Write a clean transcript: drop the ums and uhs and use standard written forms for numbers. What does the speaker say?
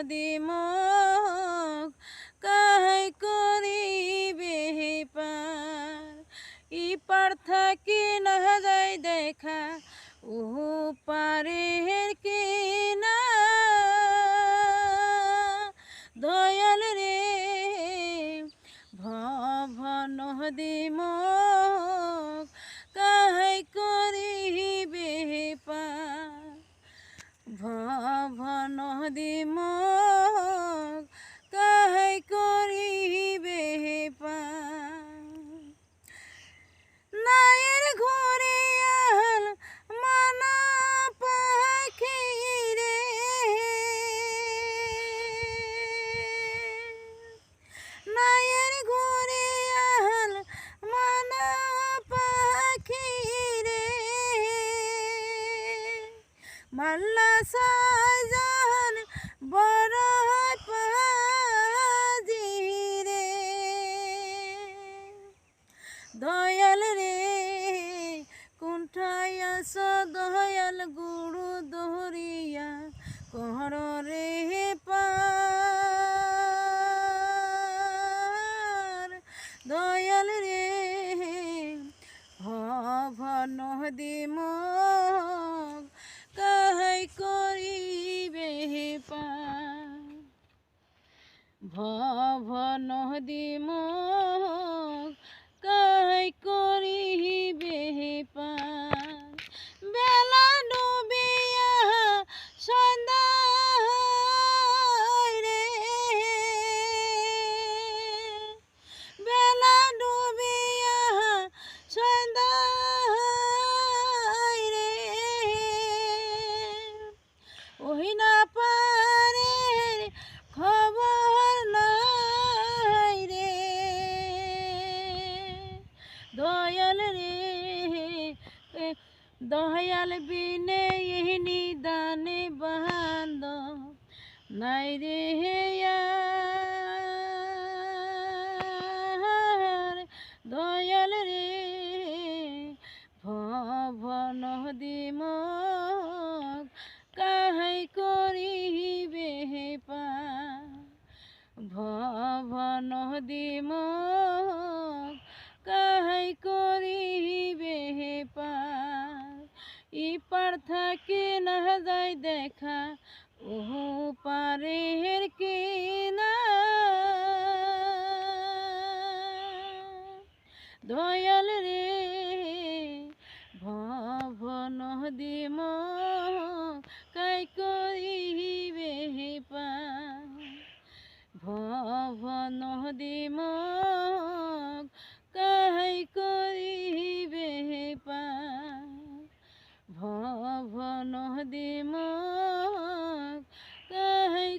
নদী মোক কাহাই করিবে পার ইপার থাকি না যায় দেখা ও পারের কিনা দয়াল রে ভব নদী মোক কাহাই করিবে পার ভব নদী মোক কাহাই করিবে পার নায়ের ঘুরিয়াল মানা পাখি রে নায়ের ঘুরিয়াল মানা পাখি রে মাল্লা সাজান বড় পাজি রে দয়াল রে কোনঠায় আস দয়াল গুরু দহরিয়া কর রে পার দয়াল রে ভব নদী মোক কাহাই করিবে পার ভব নদী মোক কাহাই করিবে পার বেলা ডুবিয়া সন্ধ্যা রে বেলা ডুবিয়া সন্ধ্যা রে ওই না পারে খবর নাই রে দয়াল রে দয়াল বিনে এই নিদানে বান্দ নাই রে আর দয়াল রে ভব নদী মোক কাহাই করিবে পার ভব নদী মোক কাহাই করিবে পার ইপার থাকি না যায় দেখা ও পারের কিনা দয়াল রে ভব নদী মোক কাই করিবে পার ভব নদী মোক কাহাই করিবে পার ভব নদী মোক কাহাই